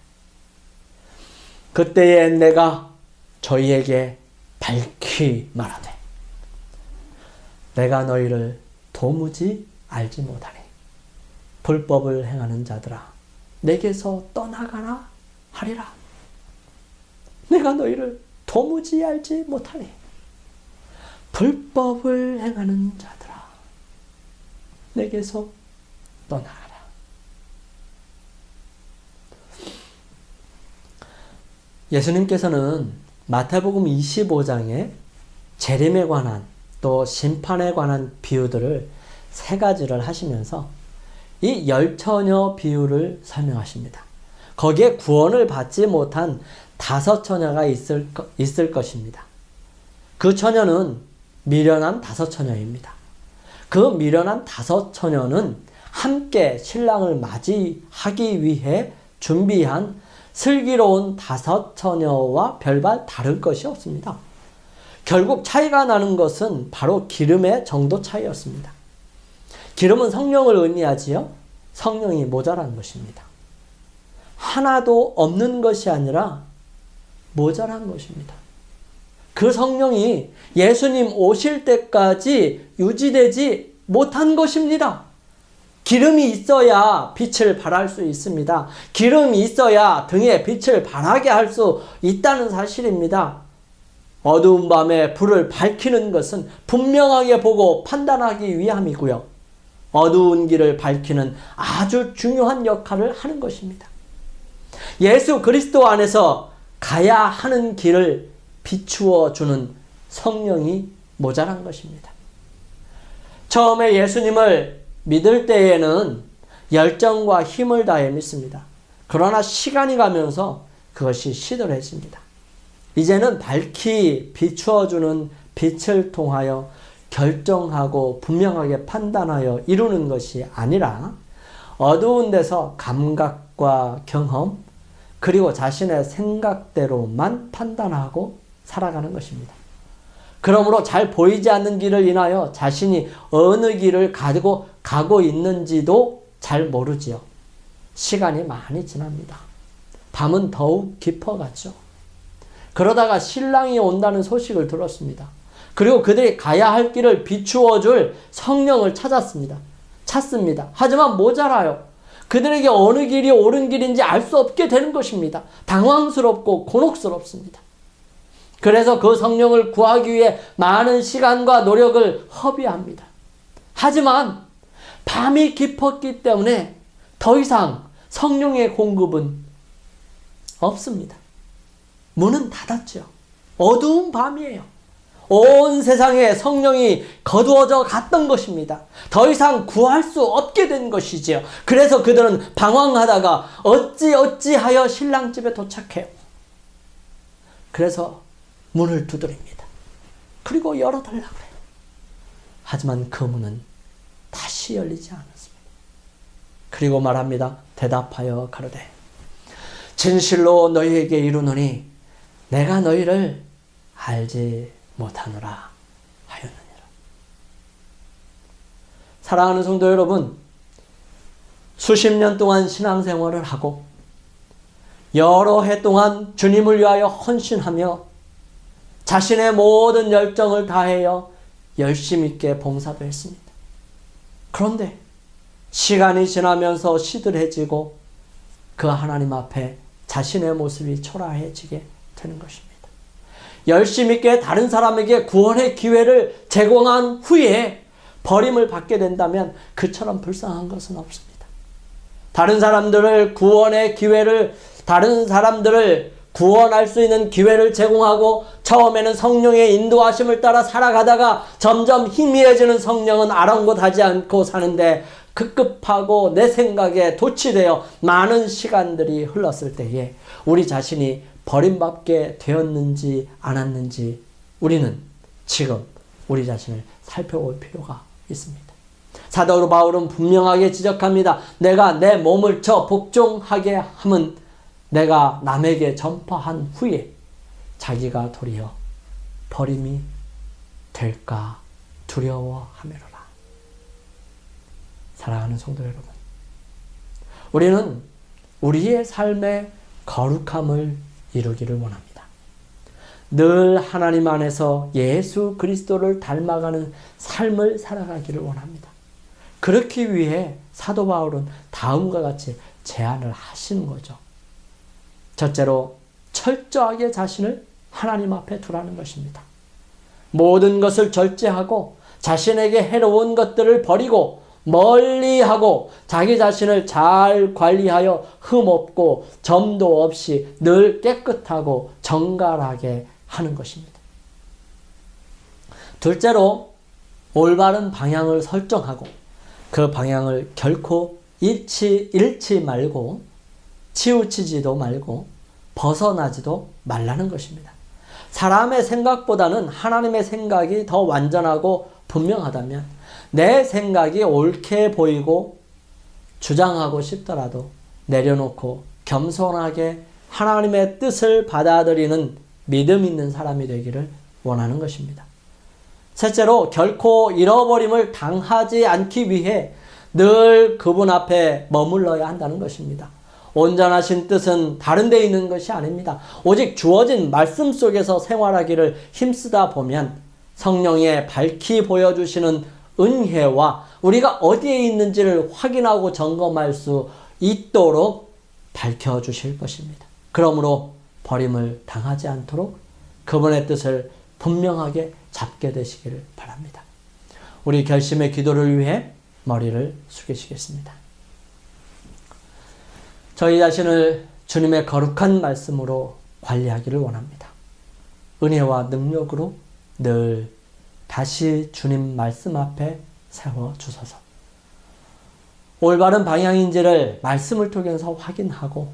그때에 내가 저희에게 밝히 말하되 내가 너희를 도무지 알지 못하니 불법을 행하는 자들아 내게서 떠나가라 하리라. 내가 너희를 도무지 알지 못하니 불법을 행하는 자들아 내게서 떠나가라. 예수님께서는 마태복음 25장에 재림에 관한 또 심판에 관한 비유들을 3가지를 하시면서 이 10처녀 비유를 설명하십니다. 거기에 구원을 받지 못한 5처녀가 있을 것입니다. 그 처녀는 미련한 5처녀입니다. 그 미련한 5처녀는 함께 신랑을 맞이하기 위해 준비한 슬기로운 5처녀와 별반 다를 것이 없습니다. 결국 차이가 나는 것은 바로 기름의 정도 차이였습니다. 기름은 성령을 의미하지요. 성령이 모자란 것입니다. 하나도 없는 것이 아니라 모자란 것입니다. 그 성령이 예수님 오실 때까지 유지되지 못한 것입니다. 기름이 있어야 빛을 발할 수 있습니다. 기름이 있어야 등에 빛을 발하게 할 수 있다는 사실입니다. 어두운 밤에 불을 밝히는 것은 분명하게 보고 판단하기 위함이고요. 어두운 길을 밝히는 아주 중요한 역할을 하는 것입니다. 예수 그리스도 안에서 가야 하는 길을 비추어 주는 성령이 모자란 것입니다. 처음에 예수님을 믿을 때에는 열정과 힘을 다해 믿습니다. 그러나 시간이 가면서 그것이 시들해집니다. 이제는 밝히 비추어 주는 빛을 통하여 결정하고 분명하게 판단하여 이루는 것이 아니라 어두운 데서 감각과 경험 그리고 자신의 생각대로만 판단하고 살아가는 것입니다. 그러므로 잘 보이지 않는 길을 인하여 자신이 어느 길을 가고 있는지도 잘 모르지요. 시간이 많이 지납니다. 밤은 더욱 깊어갔죠. 그러다가 신랑이 온다는 소식을 들었습니다. 그리고 그들이 가야 할 길을 비추어 줄 성령을 찾습니다. 하지만 모자라요. 그들에게 어느 길이 옳은 길인지 알 수 없게 되는 것입니다. 당황스럽고 곤혹스럽습니다. 그래서 그 성령을 구하기 위해 많은 시간과 노력을 허비합니다. 하지만 밤이 깊었기 때문에 더 이상 성령의 공급은 없습니다. 문은 닫았죠. 어두운 밤이에요. 온 세상에 성령이 거두어져 갔던 것입니다. 더 이상 구할 수 없게 된 것이지요. 그래서 그들은 방황하다가 어찌하여 신랑집에 도착해요. 그래서 문을 두드립니다. 그리고 열어달라고 해요. 하지만 그 문은 다시 열리지 않았습니다. 그리고 말합니다. 대답하여 가로되 진실로 너희에게 이르노니 내가 너희를 알지 못하노라 하였느니라. 사랑하는 성도 여러분, 수십 년 동안 신앙생활을 하고 여러 해 동안 주님을 위하여 헌신하며 자신의 모든 열정을 다하여 열심 있게 봉사도 했습니다. 그런데 시간이 지나면서 시들해지고 그 하나님 앞에 자신의 모습이 초라해지게 되는 것입니다. 열심 있게 다른 사람에게 구원의 기회를 제공한 후에 버림을 받게 된다면 그처럼 불쌍한 것은 없습니다. 다른 사람들을 구원할 수 있는 기회를 제공하고 처음에는 성령의 인도하심을 따라 살아가다가 점점 희미해지는 성령은 아랑곳하지 않고 사는데 급급하고 내 생각에 도취되어 많은 시간들이 흘렀을 때에 우리 자신이 버림받게 되었는지 않았는지 우리는 지금 우리 자신을 살펴볼 필요가 있습니다. 사도 바울은 분명하게 지적합니다. 내가 내 몸을 쳐 복종하게 함은 내가 남에게 전파한 후에 자기가 도리어 버림이 될까 두려워하매로라. 사랑하는 성도 여러분, 우리는 우리의 삶의 거룩함을 이루기를 원합니다. 늘 하나님 안에서 예수 그리스도를 닮아가는 삶을 살아가기를 원합니다. 그렇기 위해 사도 바울은 다음과 같이 제안을 하시는 거죠. 첫째로 철저하게 자신을 하나님 앞에 두라는 것입니다. 모든 것을 절제하고 자신에게 해로운 것들을 버리고 멀리하고 자기 자신을 잘 관리하여 흠없고 점도 없이 늘 깨끗하고 정갈하게 하는 것입니다. 둘째로 올바른 방향을 설정하고 그 방향을 결코 잃지 말고 치우치지도 말고 벗어나지도 말라는 것입니다. 사람의 생각보다는 하나님의 생각이 더 완전하고 분명하다면 내 생각이 옳게 보이고 주장하고 싶더라도 내려놓고 겸손하게 하나님의 뜻을 받아들이는 믿음 있는 사람이 되기를 원하는 것입니다. 셋째로 결코 잃어버림을 당하지 않기 위해 늘 그분 앞에 머물러야 한다는 것입니다. 온전하신 뜻은 다른 데 있는 것이 아닙니다. 오직 주어진 말씀 속에서 생활하기를 힘쓰다 보면 성령의 밝히 보여주시는 은혜와 우리가 어디에 있는지를 확인하고 점검할 수 있도록 밝혀주실 것입니다. 그러므로 버림을 당하지 않도록 그분의 뜻을 분명하게 잡게 되시기를 바랍니다. 우리 결심의 기도를 위해 머리를 숙이시겠습니다. 저희 자신을 주님의 거룩한 말씀으로 관리하기를 원합니다. 은혜와 능력으로 늘 다시 주님 말씀 앞에 세워주소서. 올바른 방향인지를 말씀을 통해서 확인하고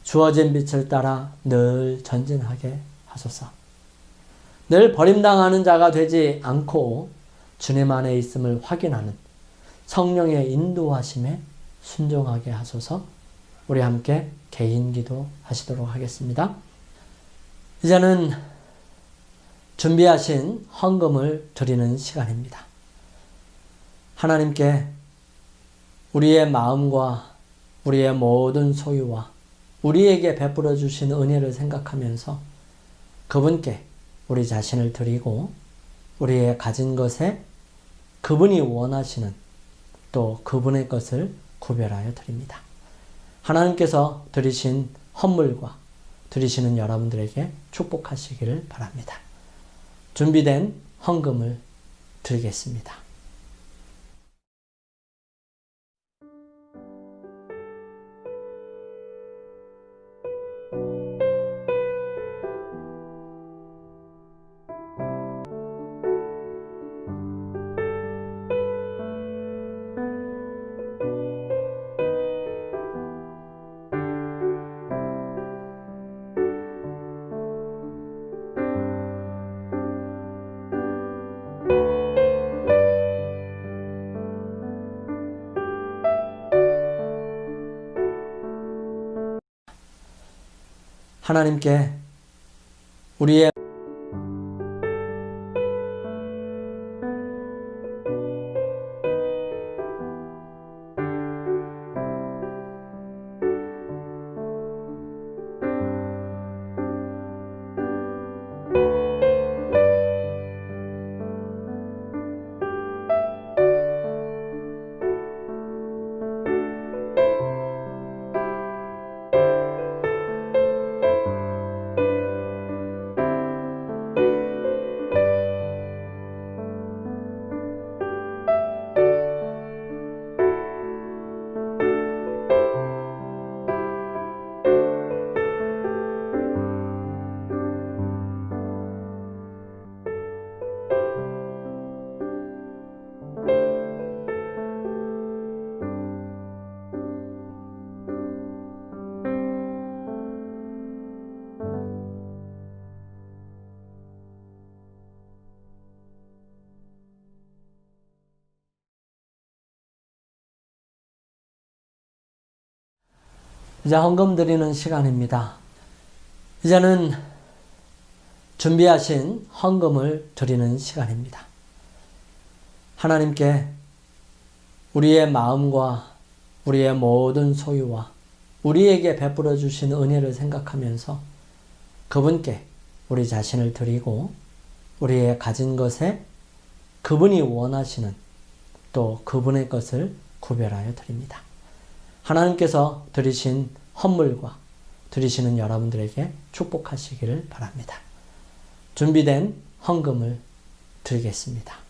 주어진 빛을 따라 늘 전진하게 하소서. 늘 버림당하는 자가 되지 않고 주님 안에 있음을 확인하는 성령의 인도하심에 순종하게 하소서. 우리 함께 개인 기도 하시도록 하겠습니다. 이제는 준비하신 헌금을 드리는 시간입니다. 하나님께 우리의 마음과 우리의 모든 소유와 우리에게 베풀어 주신 은혜를 생각하면서 그분께 우리 자신을 드리고 우리의 가진 것에 그분이 원하시는 또 그분의 것을 구별하여 드립니다. 하나님께서 드리신 헌물과 드리시는 여러분들에게 축복하시기를 바랍니다. 준비된 헌금을 드리겠습니다. 하나님께 우리의 이제 헌금 드리는 시간입니다. 이제는 준비하신 헌금을 드리는 시간입니다. 하나님께 우리의 마음과 우리의 모든 소유와 우리에게 베풀어 주신 은혜를 생각하면서 그분께 우리 자신을 드리고 우리의 가진 것에 그분이 원하시는 또 그분의 것을 구별하여 드립니다. 하나님께서 드리신 헌물과 드리시는 여러분들에게 축복하시기를 바랍니다. 준비된 헌금을 드리겠습니다.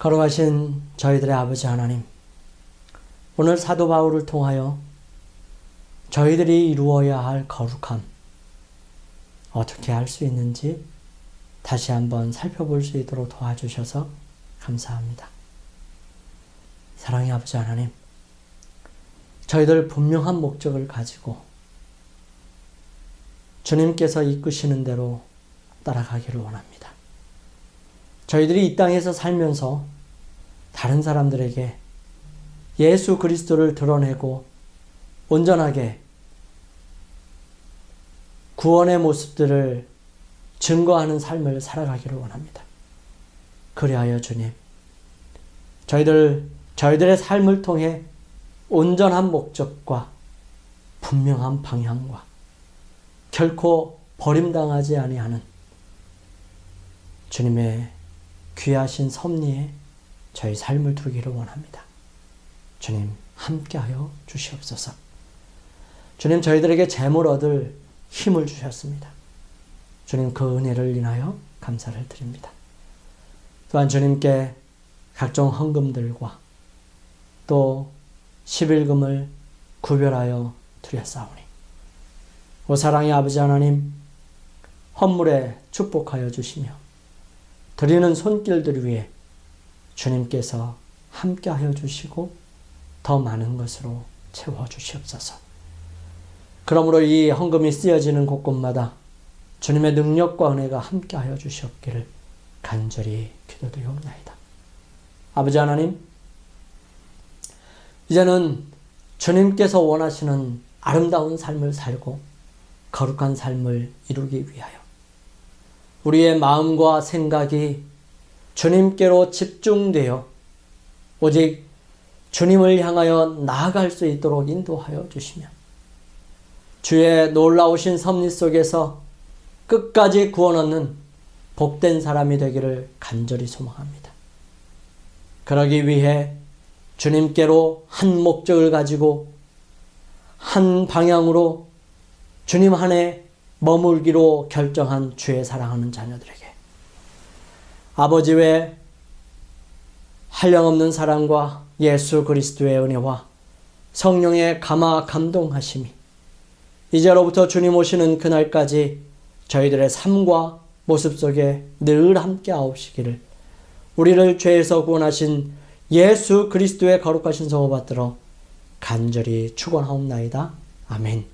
거룩하신 저희들의 아버지 하나님, 오늘 사도 바울을 통하여 저희들이 이루어야 할 거룩함, 어떻게 할 수 있는지 다시 한번 살펴볼 수 있도록 도와주셔서 감사합니다. 사랑의 아버지 하나님, 저희들 분명한 목적을 가지고 주님께서 이끄시는 대로 따라가기를 원합니다. 저희들이 이 땅에서 살면서 다른 사람들에게 예수 그리스도를 드러내고 온전하게 구원의 모습들을 증거하는 삶을 살아가기를 원합니다. 그리하여 주님, 저희들의 삶을 통해 온전한 목적과 분명한 방향과 결코 버림당하지 아니하는 주님의 귀하신 섭리에 저희 삶을 두기를 원합니다. 주님, 함께하여 주시옵소서. 주님, 저희들에게 재물 얻을 힘을 주셨습니다. 주님, 그 은혜를 인하여 감사를 드립니다. 또한 주님께 각종 헌금들과 또 11금을 구별하여 드렸사오니 오 사랑의 아버지 하나님, 헌물에 축복하여 주시며 드리는 손길들 위에 주님께서 함께하여 주시고 더 많은 것으로 채워주시옵소서. 그러므로 이 헌금이 쓰여지는 곳곳마다 주님의 능력과 은혜가 함께하여 주시옵기를 간절히 기도드리옵나이다. 아버지 하나님, 이제는 주님께서 원하시는 아름다운 삶을 살고 거룩한 삶을 이루기 위하여 우리의 마음과 생각이 주님께로 집중되어 오직 주님을 향하여 나아갈 수 있도록 인도하여 주시며 주의 놀라우신 섭리 속에서 끝까지 구원 얻는 복된 사람이 되기를 간절히 소망합니다. 그러기 위해 주님께로 한 목적을 가지고 한 방향으로 주님 안에 머물기로 결정한 주의 사랑하는 자녀들에게 아버지 외 한량없는 사랑과 예수 그리스도의 은혜와 성령의 감화 감동하심이 이제로부터 주님 오시는 그날까지 저희들의 삶과 모습 속에 늘 함께 하옵시기를 우리를 죄에서 구원하신 예수 그리스도의 거룩하신 성을 받들어 간절히 축원하옵나이다. 아멘.